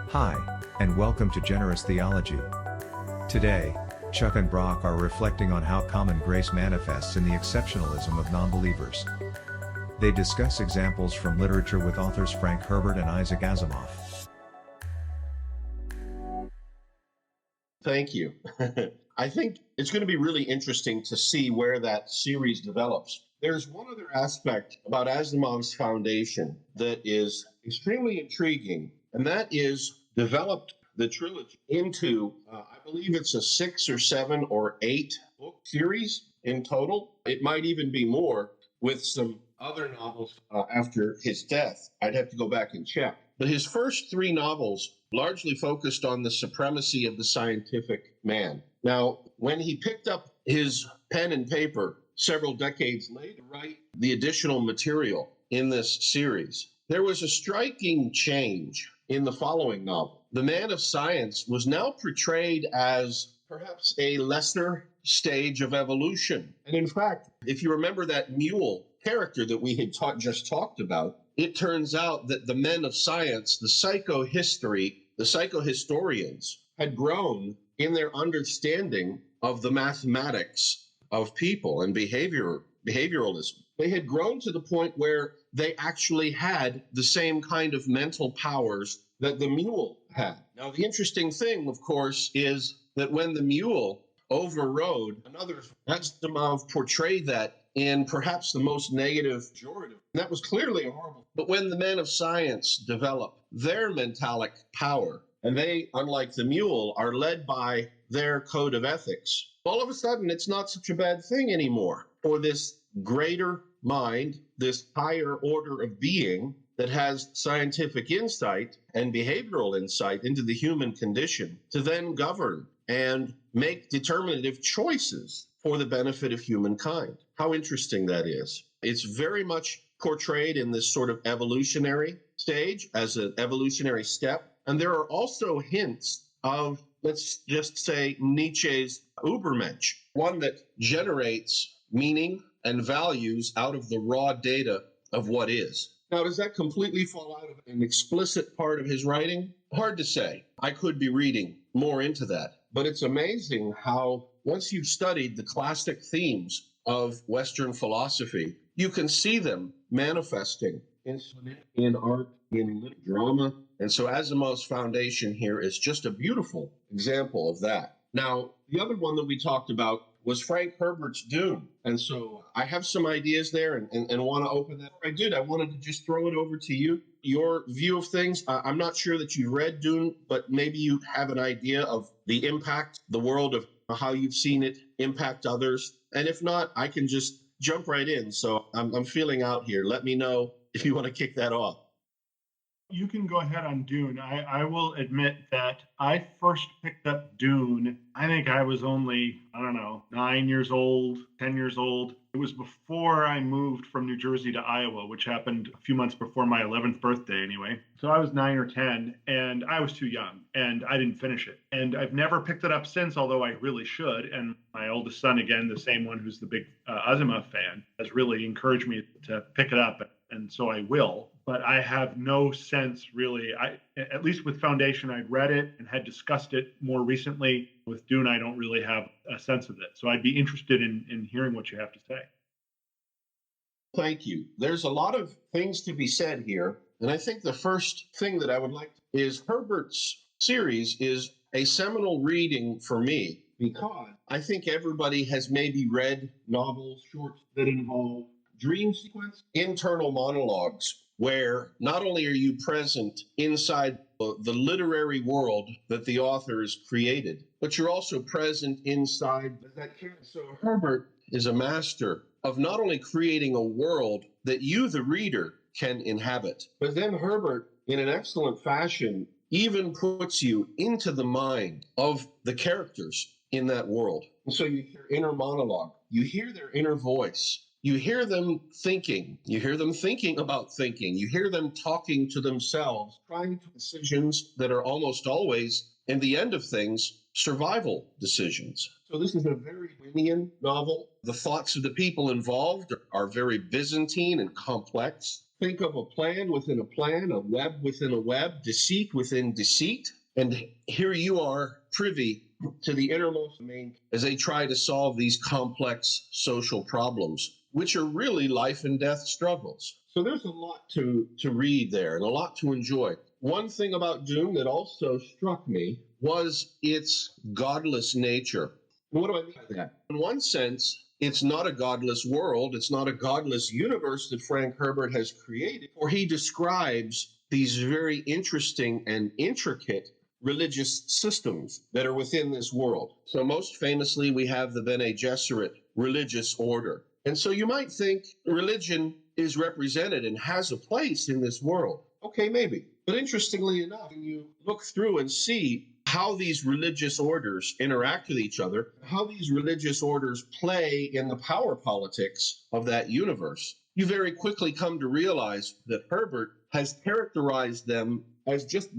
Hi, and welcome to Generous Theology. Today, Chuck and Brock are reflecting on how common grace manifests in the exceptionalism of non-believers. They discuss examples from literature with authors Frank Herbert and Isaac Asimov. Thank you. I think it's going to be really interesting to see where that series develops. There's one other aspect about Asimov's foundation that is extremely intriguing, and that is developed the trilogy into, I believe it's a 6 or 7 or 8 book series in total. It might even be more with some other novels after his death. I'd have to go back and check. But his first 3 novels largely focused on the supremacy of the scientific man. Now, when he picked up his pen and paper several decades later to write the additional material in this series, there was a striking change in the following novel. The man of science was now portrayed as perhaps a lesser stage of evolution. And in fact, if you remember that mule character that we had just talked about, it turns out that the men of science, the psychohistorians, had grown in their understanding of the mathematics of people and behavioralism. They had grown to the point where they actually had the same kind of mental powers that the mule had. Now, the interesting thing, of course, is that when the mule overrode another, Asimov portrayed that in perhaps the most negative pejorative. And that was clearly horrible. But when the men of science develop their mentalic power, and they, unlike the mule, are led by their code of ethics, all of a sudden it's not such a bad thing anymore for this greater mind, this higher order of being that has scientific insight and behavioral insight into the human condition to then govern and make determinative choices for the benefit of humankind. How interesting that is. It's very much portrayed in this sort of evolutionary stage as an evolutionary step. And there are also hints of, let's just say, Nietzsche's Übermensch, one that generates meaning and values out of the raw data of what is. Now, does that completely fall out of an explicit part of his writing? Hard to say. I could be reading more into that. But it's amazing how once you've studied the classic themes of Western philosophy, you can see them manifesting in art, in drama. And so Asimov's foundation here is just a beautiful example of that. Now, the other one that we talked about was Frank Herbert's Dune. And so I have some ideas there and want to open that. I wanted to just throw it over to you. Your view of things. I'm not sure that you've read Dune, but maybe you have an idea of the impact, the world of how you've seen it impact others. And if not, I can just jump right in. So I'm feeling out here. Let me know if you want to kick that off. You can go ahead on Dune. I will admit that I first picked up Dune. I think I was only, 9 years old, 10 years old. It was before I moved from New Jersey to Iowa, which happened a few months before my 11th birthday anyway. So I was 9 or 10, and I was too young, and I didn't finish it. And I've never picked it up since, although I really should. And my oldest son, again, the same one who's the big Asimov fan, has really encouraged me to pick it up, and so I will. But I have no sense, really. At least with Foundation, I'd read it and had discussed it more recently. With Dune, I don't really have a sense of it. So I'd be interested in hearing what you have to say. Thank you. There's a lot of things to be said here. And I think the first thing that I would like is Herbert's series is a seminal reading for me because I think everybody has maybe read novels, shorts that involve dream sequence, internal monologues, where not only are you present inside the literary world that the authors created, but you're also present inside that character. So Herbert is a master of not only creating a world that you, the reader, can inhabit, but then Herbert, in an excellent fashion, even puts you into the mind of the characters in that world. And so you hear inner monologue, you hear their inner voice. You hear them thinking. You hear them thinking about thinking. You hear them talking to themselves, trying to make decisions that are almost always, in the end of things, survival decisions. So this is a very Winian novel. The thoughts of the people involved are very Byzantine and complex. Think of a plan within a plan, a web within a web, deceit within deceit. And here you are privy to the innermost domain as they try to solve these complex social problems, which are really life and death struggles. So there's a lot to read there and a lot to enjoy. One thing about Dune that also struck me was its godless nature. What do I mean by that? In one sense, it's not a godless world. It's not a godless universe that Frank Herbert has created, for he describes these very interesting and intricate religious systems that are within this world. So most famously, we have the Bene Gesserit religious order. And so you might think religion is represented and has a place in this world. Okay, maybe. But interestingly enough, when you look through and see how these religious orders interact with each other, how these religious orders play in the power politics of that universe, you very quickly come to realize that Herbert has characterized them as just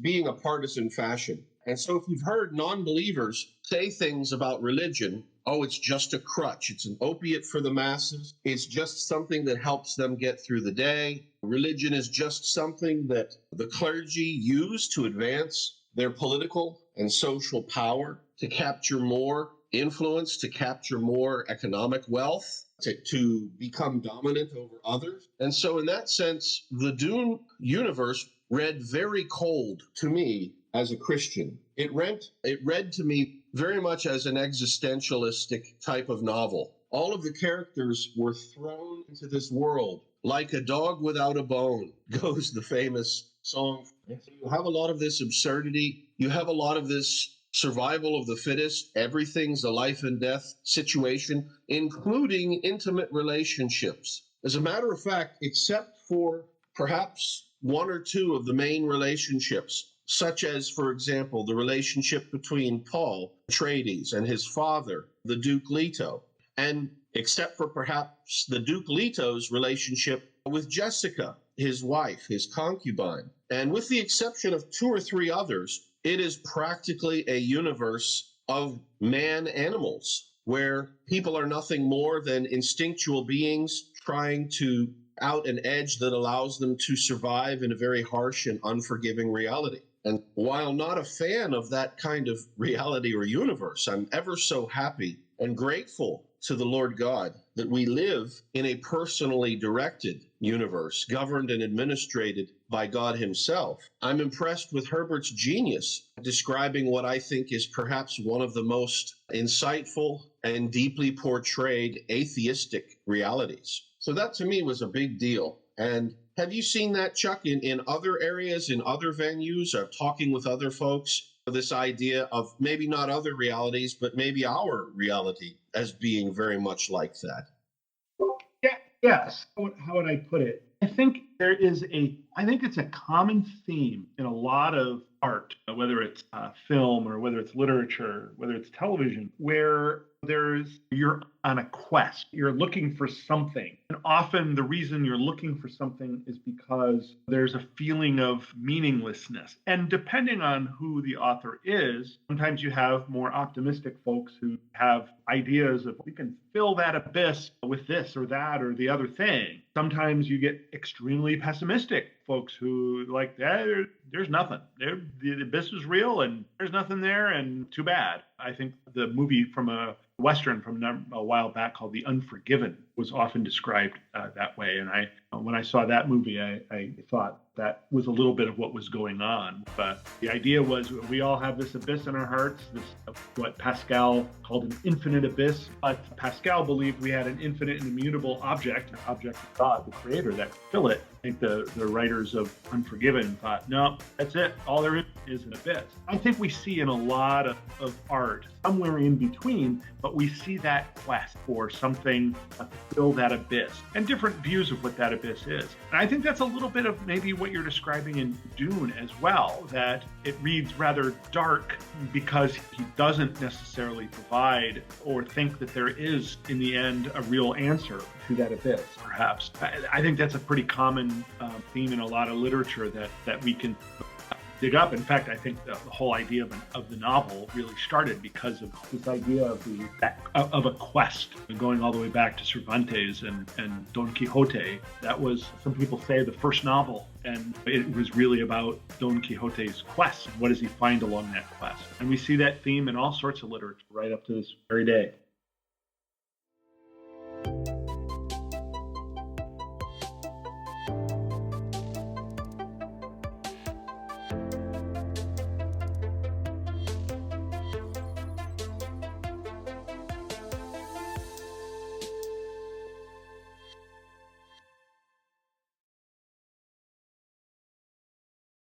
being a partisan fashion. And so if you've heard non-believers say things about religion, oh, it's just a crutch, it's an opiate for the masses, it's just something that helps them get through the day, religion is just something that the clergy use to advance their political and social power, to capture more influence, to capture more economic wealth, to become dominant over others. And so in that sense, the Dune universe read very cold to me as a Christian. It read to me very much as an existentialistic type of novel. All of the characters were thrown into this world like a dog without a bone, goes the famous song. You have a lot of this absurdity. You have a lot of this survival of the fittest. Everything's a life and death situation, including intimate relationships. As a matter of fact, except for perhaps one or two of the main relationships, such as, for example, the relationship between Paul Atreides and his father, the Duke Leto, and except for perhaps the Duke Leto's relationship with Jessica, his wife, his concubine. And with the exception of two or three others, it is practically a universe of man-animals, where people are nothing more than instinctual beings trying to out an edge that allows them to survive in a very harsh and unforgiving reality. And while not a fan of that kind of reality or universe, I'm ever so happy and grateful to the Lord God that we live in a personally directed universe, governed and administrated by God himself. I'm impressed with Herbert's genius, describing what I think is perhaps one of the most insightful and deeply portrayed atheistic realities. So that to me was a big deal. And have you seen that, Chuck, in other areas, in other venues, or talking with other folks, this idea of maybe not other realities, but maybe our reality as being very much like that? Yeah, yes. How would I put it? I think it's a common theme in a lot of art, whether it's film or whether it's literature, whether it's television, where you're on a quest, you're looking for something. And often the reason you're looking for something is because there's a feeling of meaninglessness. And depending on who the author is, sometimes you have more optimistic folks who have ideas of we can fill that abyss with this or that or the other thing. Sometimes you get extremely pessimistic folks who like, there's nothing. The abyss is real and there's nothing there and too bad. I think the movie from a Western from a while back called The Unforgiven was often described that way. And when I saw that movie, I thought that was a little bit of what was going on. But the idea was we all have this abyss in our hearts, this what Pascal called an infinite abyss. But Pascal believed we had an infinite and immutable object of God, the creator, that could fill it. I think the writers of Unforgiven thought, no, that's it. All there is an abyss. I think we see in a lot of art, somewhere in between, but we see that quest for something to fill that abyss and different views of what that abyss is. And I think that's a little bit of maybe what you're describing in Dune as well, that it reads rather dark because he doesn't necessarily provide or think that there is, in the end, a real answer to that abyss, perhaps. I think that's a pretty common theme in a lot of literature that we can dig up. In fact, I think the whole idea of the novel really started because of this idea of a quest, going all the way back to Cervantes and Don Quixote. That was, some people say, the first novel, and it was really about Don Quixote's quest. What does he find along that quest? And we see that theme in all sorts of literature right up to this very day.